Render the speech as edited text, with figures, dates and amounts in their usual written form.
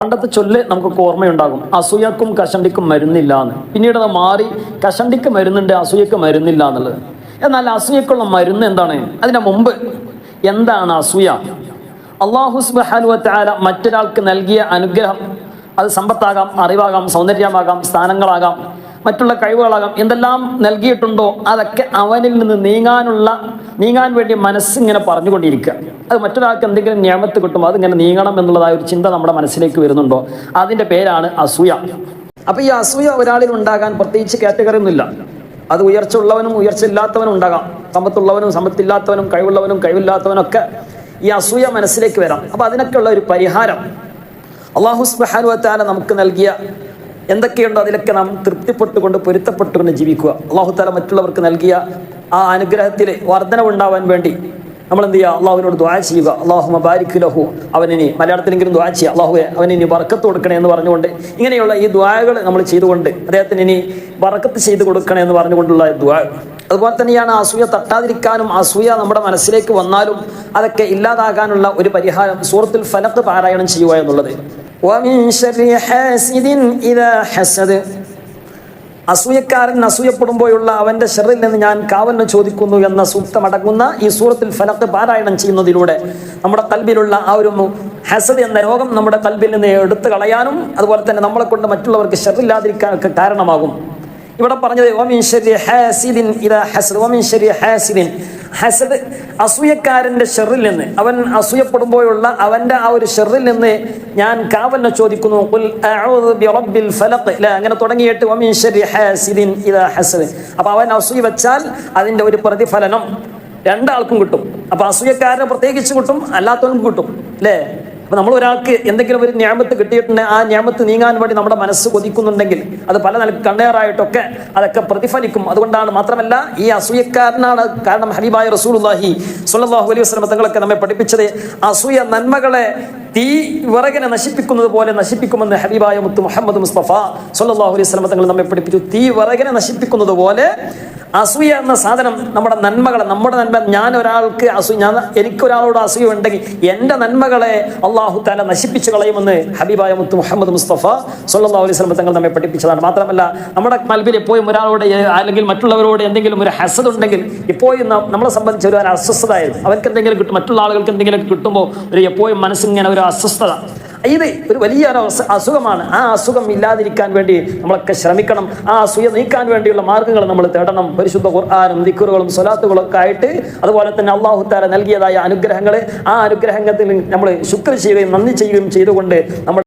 പണ്ടത്തെ ചൊല്ല് നമുക്കൊക്കെ ഓർമ്മയുണ്ടാകും, അസൂയക്കും കഷണ്ടിക്കും മരുന്നില്ല എന്ന്. പിന്നീട് അത് മാറി കഷണ്ടിക്ക് മരുന്നുണ്ട്, അസൂയക്ക് മരുന്നില്ല എന്നുള്ളത്. എന്നാൽ അസൂയക്കുള്ള മരുന്ന് എന്താണ്? അതിന് മുമ്പ് എന്താണ് അസൂയ? അല്ലാഹു സുബ്ഹാനഹു വ തആല മറ്റൊരാൾക്ക് നൽകിയ അനുഗ്രഹം, അത് സമ്പത്താകാം, അറിവാകാം, സൗന്ദര്യമാകാം, സ്ഥാനങ്ങളാകാം, മറ്റുള്ള കഴിവുകളാകാം, എന്തെല്ലാം നൽകിയിട്ടുണ്ടോ അതൊക്കെ അവനിൽ നിന്ന് നീങ്ങാൻ വേണ്ടി മനസ്സിങ്ങനെ പറഞ്ഞുകൊണ്ടിരിക്കുക. അത് മറ്റൊരാൾക്ക് എന്തെങ്കിലും നിയമത്ത് കിട്ടുമ്പോൾ അതിങ്ങനെ നീങ്ങണം എന്നുള്ളതായ ഒരു ചിന്ത നമ്മുടെ മനസ്സിലേക്ക് വരുന്നുണ്ടോ, അതിൻ്റെ പേരാണ് അസൂയ. അപ്പോൾ ഈ അസൂയ ഒരാളിൽ ഉണ്ടാകാൻ പ്രത്യേകിച്ച് കാറ്റഗറി ഒന്നുമില്ല. അത് ഉയർച്ച ഉള്ളവനും ഉയർച്ച ഇല്ലാത്തവനും ഉണ്ടാകാം, സമ്പത്തുള്ളവനും സമ്പത്തില്ലാത്തവനും, കഴിവുള്ളവനും കഴിവില്ലാത്തവനും ഒക്കെ ഈ അസൂയ മനസ്സിലേക്ക് വരാം. അപ്പോൾ അതിനൊക്കെയുള്ള ഒരു പരിഹാരം അല്ലാഹു സുബ്ഹാനഹു വ തആല നമുക്ക് നൽകിയ എന്തൊക്കെയുണ്ടോ അതിലൊക്കെ നാം തൃപ്തിപ്പെട്ടുകൊണ്ട് പൊരുത്തപ്പെട്ടുകൊണ്ട് ജീവിക്കുക. അല്ലാഹു തആല മറ്റുള്ളവർക്ക് നൽകിയ ആ അനുഗ്രഹത്തിൽ വർധനവുണ്ടാവാൻ വേണ്ടി നമ്മൾ എന്ത് ചെയ്യുക? അള്ളാഹുവിനോട് ദുആ ചെയ്യുക. അല്ലാഹുമ്മ ബാരിക് ലഹു, അവനിനി മലയാളത്തിലെങ്കിലും ദുആ ചെയ്യുക, അല്ലാഹുവേ അവനിനി ബർക്കത്ത് കൊടുക്കണേ എന്ന് പറഞ്ഞുകൊണ്ട്, ഇങ്ങനെയുള്ള ഈ ദുആകൾ നമ്മൾ ചെയ്തുകൊണ്ട് അദ്ദേഹത്തിന് ഇനി ബർക്കത്ത് ചെയ്ത് കൊടുക്കണേ എന്ന് പറഞ്ഞുകൊണ്ടുള്ള ദുആ. അതുപോലെ തന്നെയാണ് അസൂയ തട്ടാതിരിക്കാനും, അസൂയ നമ്മുടെ മനസ്സിലേക്ക് വന്നാലും അതൊക്കെ ഇല്ലാതാകാനുള്ള ഒരു പരിഹാരം സൂറത്തുൽ ഫലഖ് പാരായണം ചെയ്യുക എന്നുള്ളത്. വമിൻ ശർരി ഹാസിദിൻ ഇദാ ഹസദ്, അസൂയക്കാരൻ അസൂയപ്പെടുമ്പോഴുള്ള അവന്റെ ഷർറിൽ നിന്ന് ഞാൻ കാവലിന് ചോദിക്കുന്നു എന്ന സൂക്തമടങ്ങുന്ന ഈ സൂറത്തുൽ ഫലഖ് പാരായണം ചെയ്യുന്നതിലൂടെ നമ്മുടെ കൽബിലുള്ള ആ ഒരു ഹസദ് എന്ന രോഗം നമ്മുടെ കൽബിൽ നിന്ന് എടുത്തു കളയാനും അതുപോലെ തന്നെ നമ്മളെ കൊണ്ട് മറ്റുള്ളവർക്ക് ഷർറില്ലാതിരിക്കാനൊക്കെ കാരണമാകും. ഇവിടെ പറഞ്ഞത് വമിൻ ശർരി ഹാസിദിൻ ഇദാ ഹസദ്, വമിൻ ശർരി ഹാസിദിൻ, ഹസദ് അസൂയക്കാരന്റെ ഷർറിൽ നിന്ന്, അവൻ അസൂയപ്പെടുമ്പോഴുള്ള അവന്റെ ആ ഒരു ഷർറിൽ നിന്ന് ഞാൻ കാവലിനെ ചോദിക്കുന്നു. ഖുൽ അഊദു ബിറബ്ബിൽ ഫലഖ്, അങ്ങനെ തുടങ്ങിയിട്ട് വമിൻ ശർരി ഹാസിദിൻ ഇദാ ഹസദ്. അപ്പോൾ അവൻ അസൂയ വെച്ചാൽ അതിന്റെ ഒരു പ്രതിഫലനം രണ്ടാൾക്കും കിട്ടും. അപ്പോൾ അസൂയക്കാരന് പ്രത്യേകിച്ച് കിട്ടും, അല്ലാത്തവനും കിട്ടും, അല്ലേ? അപ്പോൾ നമ്മൾ ഒരാൾക്ക് എന്തെങ്കിലും ഒരു നിയമത്ത് കിട്ടിയിട്ടുണ്ടെങ്കിൽ ആ നിയമത്ത് നീങ്ങാൻ വേണ്ടി നമ്മുടെ മനസ്സ് കൊതിക്കുന്നുണ്ടെങ്കിൽ അത് പല നിലക്ക് കണ്ണേറായിട്ടൊക്കെ അതൊക്കെ പ്രതിഫലിക്കും. അതുകൊണ്ടാണ്, മാത്രമല്ല ഈ അസൂയക്കാരനാണ് കാരണം ഹബീബായ റസൂലുള്ളാഹി സ്വല്ലല്ലാഹു അലൈഹി വസല്ലം തങ്ങളൊക്കെ നമ്മെ പഠിപ്പിച്ചത് അസൂയ നന്മകളെ തീ വിറകിനെ നശിപ്പിക്കുന്നത് പോലെ നശിപ്പിക്കുമെന്ന് ഹബീബായ മുത്ത് മുഹമ്മദ് മുസ്തഫ സ്വല്ലല്ലാഹു അലൈഹി വസല്ലം തങ്ങൾ നമ്മെ പഠിപ്പിച്ചു. തീ വിറകിനെ നശിപ്പിക്കുന്നത് പോലെ അസൂയ എന്ന സാധനം നമ്മുടെ നന്മകളെ, നമ്മുടെ നന്മ, എനിക്കൊരാളോട് അസൂയ ഉണ്ടെങ്കിൽ എൻ്റെ നന്മകളെ അല്ലാഹു തആല നശിപ്പിച്ചു കളയുമെന്ന് ഹബീബായ മുത്ത് മുഹമ്മദ് മുസ്തഫ സ്വല്ലല്ലാഹു അലൈഹി വസല്ലം തങ്ങൾ നമ്മെ പഠിപ്പിച്ചതാണ്. മാത്രമല്ല നമ്മുടെ കൽബിൽ എപ്പോഴും ഒരാളോട് അല്ലെങ്കിൽ മറ്റുള്ളവരോട് എന്തെങ്കിലും ഒരു ഹസദ് ഉണ്ടെങ്കിൽ എപ്പോഴും നമ്മളെ സംബന്ധിച്ച് ഒരു അസ്വസ്ഥതായിരുന്നു. അവർക്ക് എന്തെങ്കിലും കിട്ടും, മറ്റുള്ള ആളുകൾക്ക് എന്തെങ്കിലും കിട്ടുമ്പോൾ ഒരു എപ്പോഴും മനസ്സിങ്ങനെ ഒരു അസ്വസ്ഥത, ഇത് ഒരു വലിയ അസുഖമാണ്. ആ അസുഖം ഇല്ലാതിരിക്കാൻ വേണ്ടി നമ്മളൊക്കെ ശ്രമിക്കണം. ആ അസൂയ നീക്കാൻ വേണ്ടിയുള്ള മാർഗ്ഗങ്ങൾ നമ്മൾ തേടണം. പരിശുദ്ധ ഖുർആനും ദിക്റുകളും സ്വലാത്തുകളും ഒക്കെ ആയിട്ട്, അതുപോലെ തന്നെ അല്ലാഹു തആല നൽകിയതായ അനുഗ്രഹങ്ങൾ, ആ അനുഗ്രഹത്തിൽ നമ്മൾ ശുക്ർ ചെയ്യുകയും നന്ദി ചെയ്യുകയും ചെയ്തുകൊണ്ട് നമ്മൾ